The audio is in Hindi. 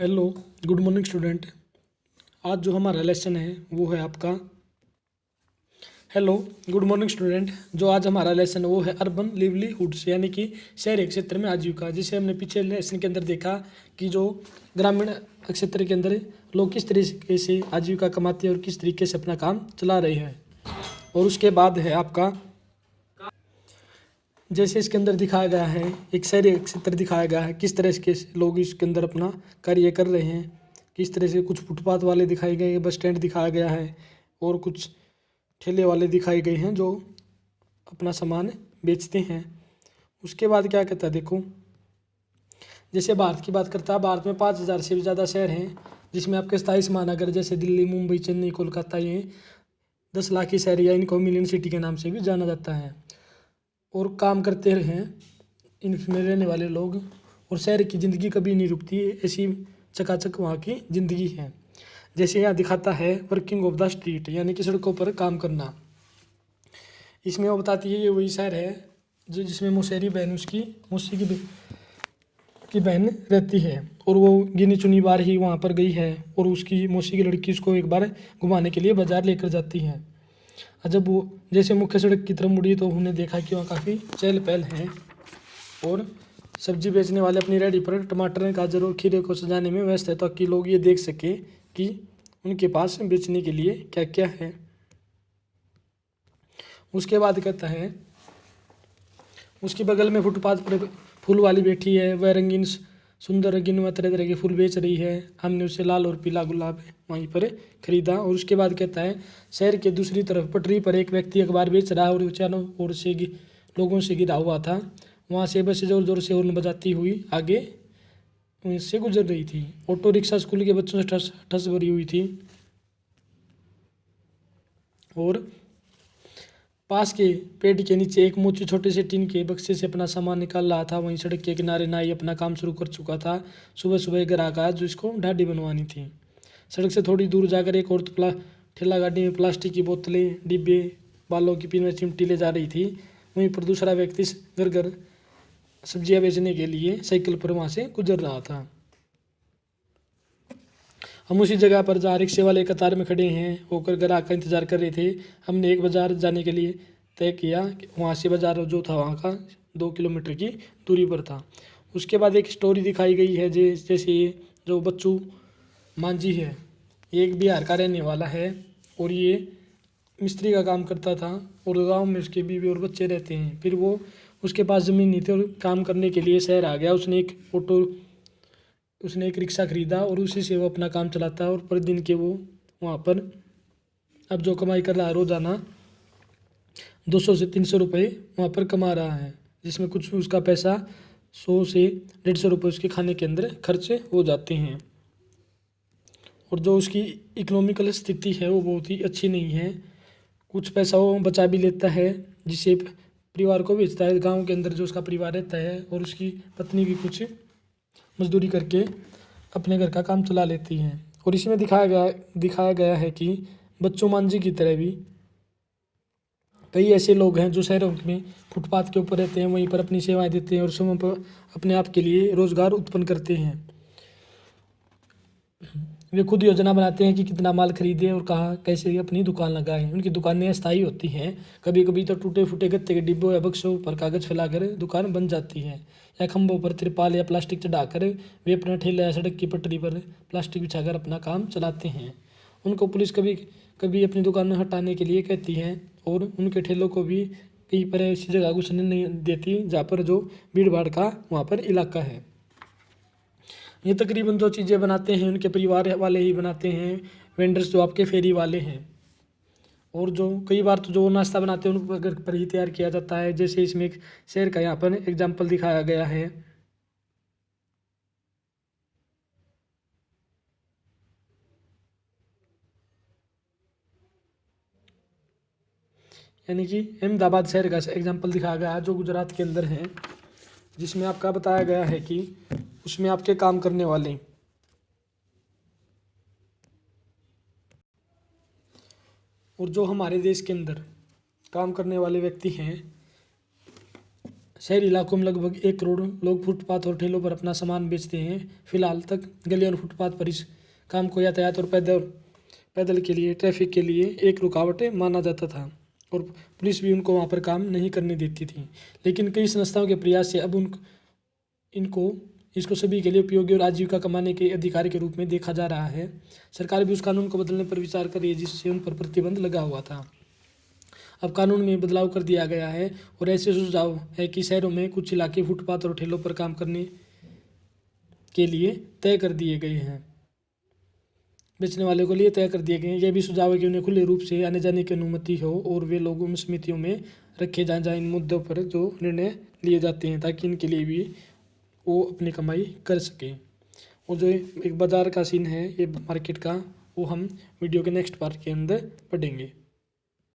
Hello, good morning student. आज जो हमारा लेसन है वो है आपका हेलो गुड मॉर्निंग स्टूडेंट। जो आज हमारा लेसन है वो है अर्बन लिवलीहुड्स यानी कि शहरी क्षेत्र में आजीविका। जिसे हमने पीछे लेसन के अंदर देखा कि जो ग्रामीण क्षेत्र के अंदर लोग किस तरीके से आजीविका कमाते हैं और किस तरीके से अपना काम चला रहे हैं। और उसके बाद है आपका जैसे इसके अंदर दिखाया गया है एक शहरी क्षेत्र दिखाया गया है, किस तरह के लोग इसके अंदर अपना कार्य कर रहे हैं। किस तरह से कुछ फुटपाथ वाले दिखाए गए, बस स्टैंड दिखाया गया है और कुछ ठेले वाले दिखाए गए हैं जो अपना सामान बेचते हैं। उसके बाद क्या कहता है देखो, जैसे भारत की बात करता है, भारत में 5,000 से भी ज़्यादा शहर हैं जिसमें आपके 27 महानगर जैसे दिल्ली, मुंबई, चेन्नई, कोलकाता, ये 10 लाख की शहर या इनको मिलियन सिटी के नाम से भी जाना जाता है। और काम करते हैं इनमें रहने वाले लोग, और शहर की ज़िंदगी कभी नहीं रुकती, ऐसी चकाचक वहाँ की ज़िंदगी है। जैसे यहाँ दिखाता है वर्किंग ऑफ द स्ट्रीट यानी कि सड़कों पर काम करना। इसमें वो बताती है ये वही शहर है जो जिसमें मौसेरी बहन उसकी मौसी की बहन रहती है, और वो गिनी चुनी बार ही वहाँ पर गई है और उसकी मौसी की लड़की उसको एक बार घुमाने के लिए बाजार लेकर जाती है। और जब वो जैसे मुख्य सड़क की तरफ मुड़ी तो उन्होंने देखा कि वहाँ काफ़ी चहल पहल है और सब्जी बेचने वाले अपनी रेडी पर टमाटर, गाजर और खीरे को सजाने में व्यस्त है ताकि लोग ये देख सके कि उनके पास बेचने के लिए क्या क्या है। उसके बाद कहता है उसके बगल में फुटपाथ पर फूल वाली बैठी है, वह रंगीन सुंदर रंगीन व तरह तरह के फूल बेच रही है। हमने उसे लाल और पीला गुलाब वहीं पर खरीदा। और उसके बाद कहता है शहर के दूसरी तरफ पटरी पर एक व्यक्ति अखबार बेच रहा है और चारों ओर से लोगों से घिरा हुआ था। वहाँ से बस जोर जोर से हॉर्न बजाती हुई आगे से गुजर रही थी। ऑटो रिक्शा स्कूल के बच्चों से ठस ठस भरी हुई थी और पास के पेड़ के नीचे एक मोची छोटे से टीन के बक्से से अपना सामान निकाल रहा था। वहीं सड़क के किनारे नाई अपना काम शुरू कर चुका था। सुबह सुबह ग्राहक आया जो इसको ढाडी बनवानी थी। सड़क से थोड़ी दूर जाकर एक औरत ठेला गाड़ी में प्लास्टिक की बोतलें, डिब्बे, बालों की पिन में चिमटी ले जा रही थी। वहीं पर दूसरा व्यक्ति घर घर सब्जियां बेचने के लिए साइकिल पर वहाँ से गुजर रहा था। हम उसी जगह पर जहाँ रिक्शे वाले कतार में खड़े हैं होकर ग्राहक का इंतजार कर रहे थे। हमने एक बाजार जाने के लिए तय किया। वहाँ से बाजार जो था वहाँ का 2 किलोमीटर की दूरी पर था। उसके बाद एक स्टोरी दिखाई गई है जैसे ये जो बच्चू मांझी है, ये एक बिहार का रहने वाला है और ये मिस्त्री का काम करता था और गाँव में उसके बीवी और बच्चे रहते हैं। फिर वो उसके पास ज़मीन नहीं थी और काम करने के लिए शहर आ गया। उसने एक रिक्शा खरीदा और उसी से वो अपना काम चलाता है और प्रतिदिन के वो वहाँ पर अब जो कमाई कर रहा है रोज़ाना 200 से 300 रुपये वहाँ पर कमा रहा है, जिसमें कुछ उसका पैसा 100 से 150 रुपये उसके खाने के अंदर खर्च हो जाते हैं। और जो उसकी इकोनॉमिकल स्थिति है वो बहुत ही अच्छी नहीं है। कुछ पैसा वो बचा भी लेता है जिसे परिवार को भेजता है गाँव के अंदर जो उसका परिवार रहता है, और उसकी पत्नी भी कुछ मजदूरी करके अपने घर का काम चला लेती हैं। और इसमें दिखाया गया है कि बच्चों मांझी की तरह भी कई ऐसे लोग हैं जो शहरों में फुटपाथ के ऊपर रहते हैं, वहीं पर अपनी सेवाएं देते हैं और समय पर अपने आप के लिए रोजगार उत्पन्न करते हैं। वे खुद योजना बनाते हैं कि कितना माल खरीदें और कहाँ कैसे अपनी दुकान लगाएं। उनकी दुकानें अस्थायी होती हैं, कभी कभी तो टूटे फूटे गत्ते के डिब्बों या बक्सों पर कागज फैलाकर दुकान बन जाती है, या खंभों पर तिरपाल या प्लास्टिक चढ़ाकर वे अपना ठेला या सड़क की पटरी पर प्लास्टिक बिछाकर अपना काम चलाते हैं। उनको पुलिस कभी कभी अपनी दुकान हटाने के लिए कहती है और उनके ठेलों को भी कहीं पर ऐसी जगह घुसने नहीं देती जहाँ पर जो भीड़ भाड़ का वहाँ पर इलाका है। ये तकरीबन जो चीज़ें बनाते हैं उनके परिवार वाले ही बनाते हैं, वेंडर्स जो आपके फेरी वाले हैं। और जो कई बार तो जो नाश्ता बनाते हैं उनको घर पर ही तैयार किया जाता है। जैसे इसमें एक शहर का यहाँ पर एग्जाम्पल दिखाया गया है। यानी कि अहमदाबाद शहर का एग्जाम्पल दिखाया गया है जो गुजरात के अंदर है, जिसमें आपका बताया गया है कि उसमें आपके काम करने वाले और जो हमारे देश के अंदर काम करने वाले व्यक्ति हैं शहरी इलाकों में लगभग 1 करोड़ लोग फुटपाथ और ठेलों पर अपना सामान बेचते हैं। फिलहाल तक गलियों और फुटपाथ पर इस काम को यातायात और पैदल के लिए ट्रैफिक के लिए एक रुकावट माना जाता था और पुलिस भी उनको वहाँ पर काम नहीं करने देती थी। लेकिन कई संस्थाओं के प्रयास से अब इसको सभी के लिए उपयोगी और आजीविका कमाने के अधिकार के रूप में देखा जा रहा है। सरकार भी उस कानून को बदलने पर विचार कर रही है जिससे उन पर प्रतिबंध लगा हुआ था। अब कानून में बदलाव कर दिया गया है और ऐसे सुझाव है कि शहरों में कुछ इलाके फुटपाथ और ठेलों पर काम करने के लिए तय कर दिए गए हैं, बेचने वाले को लिए तय कर दिए गए हैं। यह भी सुझाव है कि उन्हें खुले रूप से आने जाने की अनुमति हो और वे लोग उन समितियों में रखे जाएं जहाँ इन मुद्दों पर जो निर्णय लिए जाते हैं, ताकि इनके लिए भी वो अपनी कमाई कर सके। और जो एक बाज़ार का सीन है ये मार्केट का, वो हम वीडियो के नेक्स्ट पार्ट के अंदर पढ़ेंगे।